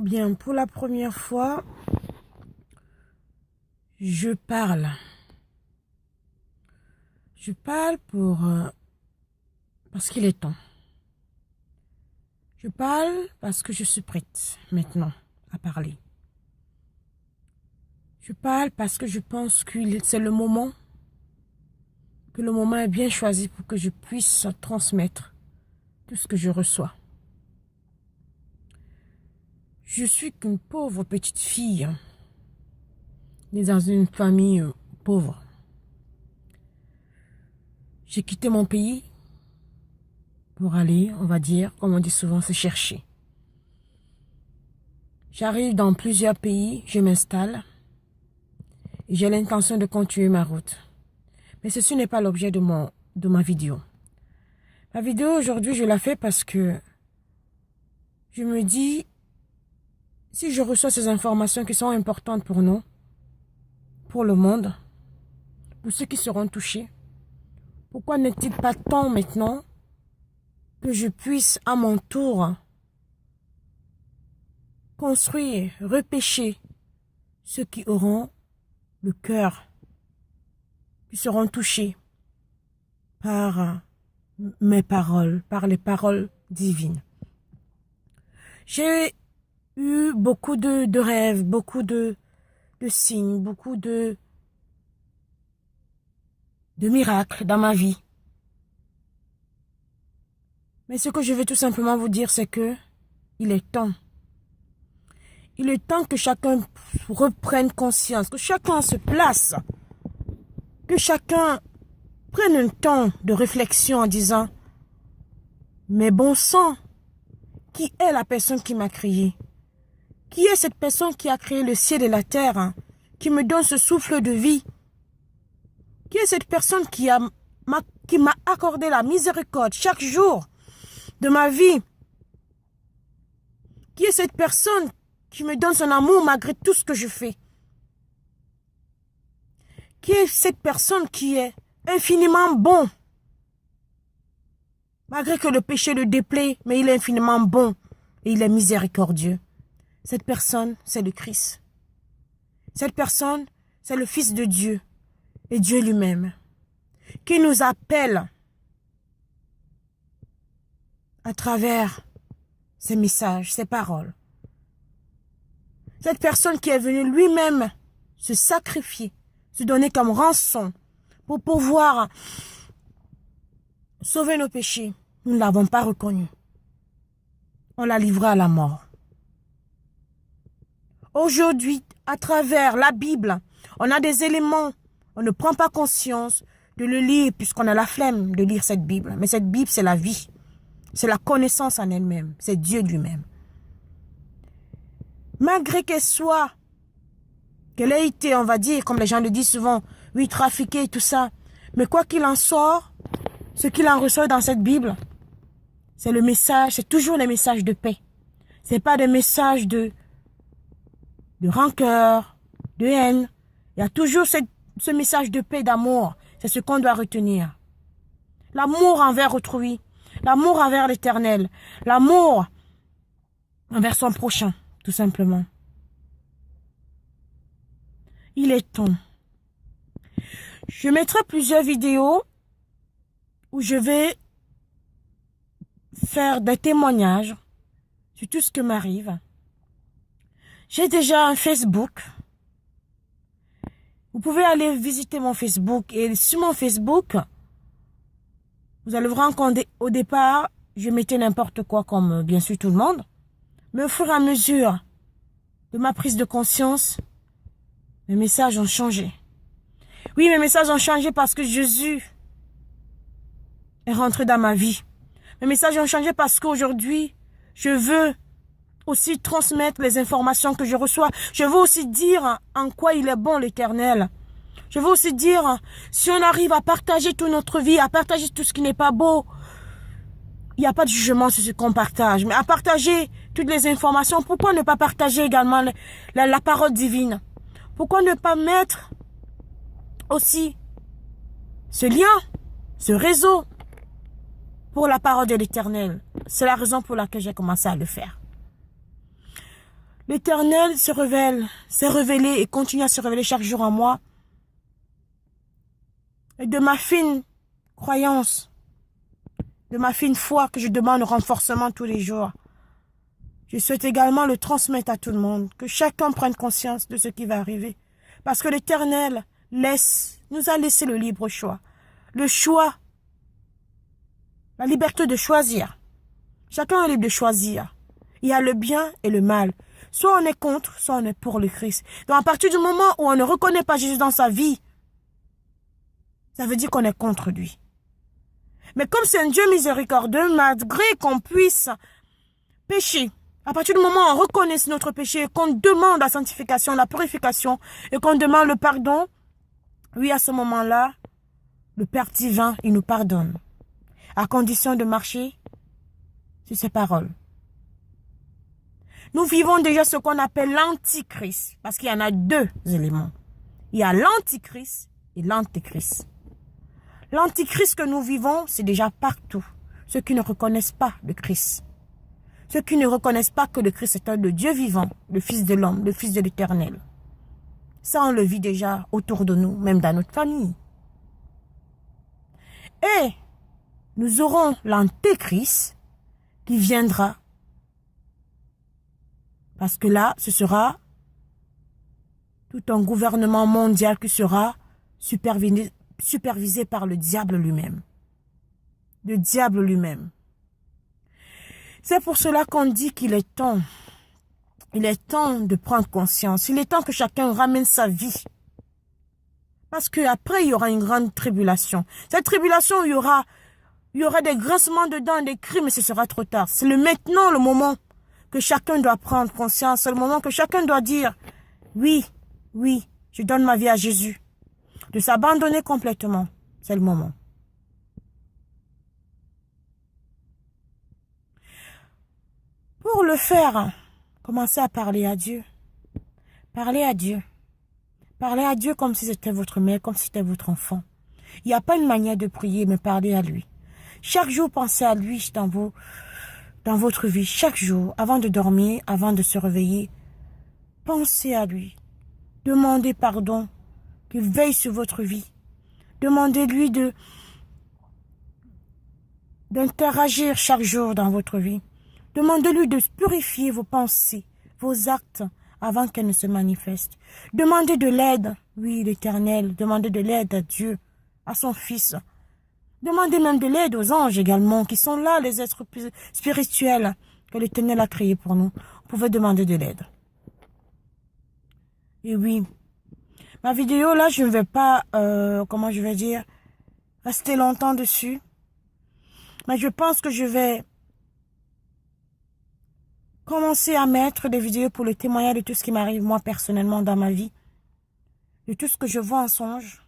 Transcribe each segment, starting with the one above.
Bien, pour la première fois, je parle. Je parle parce qu'il est temps. Je parle parce que je suis prête maintenant à parler. Je parle parce que je pense que c'est le moment, que le moment est bien choisi pour que je puisse transmettre tout ce que je reçois. Je suis qu'une pauvre petite fille, née dans une famille pauvre. J'ai quitté mon pays pour aller, on va dire, comme on dit souvent, se chercher. J'arrive dans plusieurs pays, je m'installe et j'ai l'intention de continuer ma route. Mais ceci n'est pas l'objet de ma vidéo. Ma vidéo aujourd'hui, je la fais parce que je me dis, si je reçois ces informations qui sont importantes pour nous, pour le monde, pour ceux qui seront touchés, pourquoi n'est-il pas temps maintenant que je puisse à mon tour construire, repêcher ceux qui auront le cœur, qui seront touchés par mes paroles, par les paroles divines. J'ai eu beaucoup de rêves, beaucoup de signes, beaucoup de miracles dans ma vie. Mais ce que je veux tout simplement vous dire, c'est que il est temps. Il est temps que chacun reprenne conscience, que chacun se place, que chacun prenne un temps de réflexion en disant « Mais bon sang, qui est la personne qui m'a créé? Qui est cette personne qui a créé le ciel et la terre, hein, qui me donne ce souffle de vie? Qui est cette personne qui m'a accordé la miséricorde chaque jour de ma vie? Qui est cette personne qui me donne son amour malgré tout ce que je fais? Qui est cette personne qui est infiniment bon? Malgré que le péché le déplaît, mais il est infiniment bon et il est miséricordieux. Cette personne, c'est le Christ. Cette personne, c'est le Fils de Dieu et Dieu lui-même, qui nous appelle à travers ses messages, ses paroles. Cette personne qui est venue lui-même se sacrifier, se donner comme rançon pour pouvoir sauver nos péchés. Nous ne l'avons pas reconnu. On l'a livré à la mort. Aujourd'hui, à travers la Bible, on a des éléments. On ne prend pas conscience de le lire puisqu'on a la flemme de lire cette Bible. Mais cette Bible, c'est la vie. C'est la connaissance en elle-même. C'est Dieu lui-même. Malgré qu'elle ait été, on va dire, comme les gens le disent souvent, oui, trafiquée et tout ça. Mais quoi qu'il en soit, ce qu'il en ressort dans cette Bible, c'est le message, c'est toujours les messages de paix. C'est pas des messages de rancœur, de haine. Il y a toujours ce message de paix, d'amour. C'est ce qu'on doit retenir. L'amour envers autrui. L'amour envers l'Éternel. L'amour envers son prochain, tout simplement. Il est temps. Je mettrai plusieurs vidéos où je vais faire des témoignages sur tout ce qui m'arrive. J'ai déjà un Facebook. Vous pouvez aller visiter mon Facebook. Et sur mon Facebook, vous allez vous rendre compte au départ, je mettais n'importe quoi comme bien sûr tout le monde. Mais au fur et à mesure de ma prise de conscience, mes messages ont changé. Oui, mes messages ont changé parce que Jésus est rentré dans ma vie. Mes messages ont changé parce qu'aujourd'hui, je veux aussi transmettre les informations que je reçois. Je veux aussi dire en quoi il est bon l'Éternel. Je veux aussi dire, si on arrive à partager toute notre vie, à partager tout ce qui n'est pas beau, il n'y a pas de jugement sur ce qu'on partage. Mais à partager toutes les informations, pourquoi ne pas partager également la parole divine? Pourquoi ne pas mettre aussi ce lien, ce réseau pour la parole de l'Éternel? C'est la raison pour laquelle j'ai commencé à le faire. L'Éternel se révèle, s'est révélé et continue à se révéler chaque jour en moi. Et de ma fine croyance, de ma fine foi que je demande renforcement tous les jours, je souhaite également le transmettre à tout le monde, que chacun prenne conscience de ce qui va arriver. Parce que l'Éternel nous a laissé le libre choix. Le choix, la liberté de choisir. Chacun est libre de choisir. Il y a le bien et le mal. Soit on est contre, soit on est pour le Christ. Donc à partir du moment où on ne reconnaît pas Jésus dans sa vie, ça veut dire qu'on est contre lui. Mais comme c'est un Dieu miséricordieux, malgré qu'on puisse pécher, à partir du moment où on reconnaît notre péché, qu'on demande la sanctification, la purification, et qu'on demande le pardon, oui, à ce moment-là, le Père divin, il nous pardonne, à condition de marcher sur ses paroles. Nous vivons déjà ce qu'on appelle l'antichrist, parce qu'il y en a deux éléments. Il y a l'antichrist et l'antéchrist. L'antichrist que nous vivons, c'est déjà partout. Ceux qui ne reconnaissent pas le Christ. Ceux qui ne reconnaissent pas que le Christ est le Dieu vivant, le Fils de l'homme, le Fils de l'Éternel. Ça, on le vit déjà autour de nous, même dans notre famille. Et nous aurons l'antéchrist qui viendra. Parce que là, ce sera tout un gouvernement mondial qui sera supervisé par le diable lui-même. Le diable lui-même. C'est pour cela qu'on dit qu'il est temps. Il est temps de prendre conscience. Il est temps que chacun ramène sa vie. Parce qu'après, il y aura une grande tribulation. Cette tribulation, il y aura des grincements de dents, des cris, mais ce sera trop tard. C'est maintenant le moment que chacun doit prendre conscience. C'est le moment que chacun doit dire, oui, oui, je donne ma vie à Jésus. De s'abandonner complètement. C'est le moment. Pour le faire, commencez à parler à Dieu. Parlez à Dieu. Parlez à Dieu comme si c'était votre mère, comme si c'était votre enfant. Il n'y a pas une manière de prier, mais parlez à lui. Chaque jour, pensez à lui dans votre vie. Chaque jour, avant de dormir, avant de se réveiller, pensez à lui. Demandez pardon, qu'il veille sur votre vie. Demandez-lui d'interagir chaque jour dans votre vie. Demandez-lui de purifier vos pensées, vos actes, avant qu'elles ne se manifestent. Demandez de l'aide, oui, l'Éternel. Demandez de l'aide à Dieu, à son Fils. Demandez même de l'aide aux anges également, qui sont là, les êtres spirituels que l'Éternel a créés pour nous. Vous pouvez demander de l'aide. Et oui, ma vidéo là, je ne vais pas, rester longtemps dessus. Mais je pense que je vais commencer à mettre des vidéos pour le témoignage de tout ce qui m'arrive moi personnellement dans ma vie. De tout ce que je vois en songe.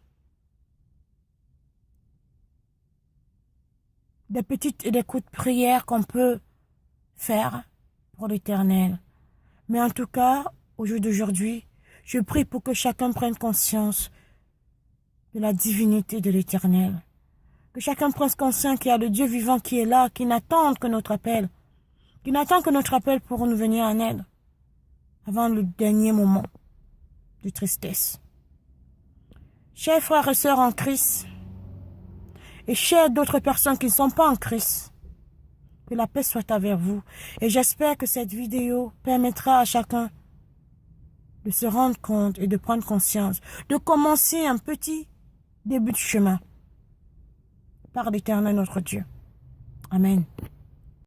Des petites et des coups de prière qu'on peut faire pour l'Éternel. Mais en tout cas, au jour d'aujourd'hui, je prie pour que chacun prenne conscience de la divinité de l'Éternel. Que chacun prenne conscience qu'il y a le Dieu vivant qui est là, qui n'attend que notre appel. Qui n'attend que notre appel pour nous venir en aide. Avant le dernier moment de tristesse. Chers frères et sœurs en Christ, et chers d'autres personnes qui ne sont pas en Christ, que la paix soit avec vous. Et j'espère que cette vidéo permettra à chacun de se rendre compte et de prendre conscience, de commencer un petit début de chemin par l'Éternel notre Dieu. Amen.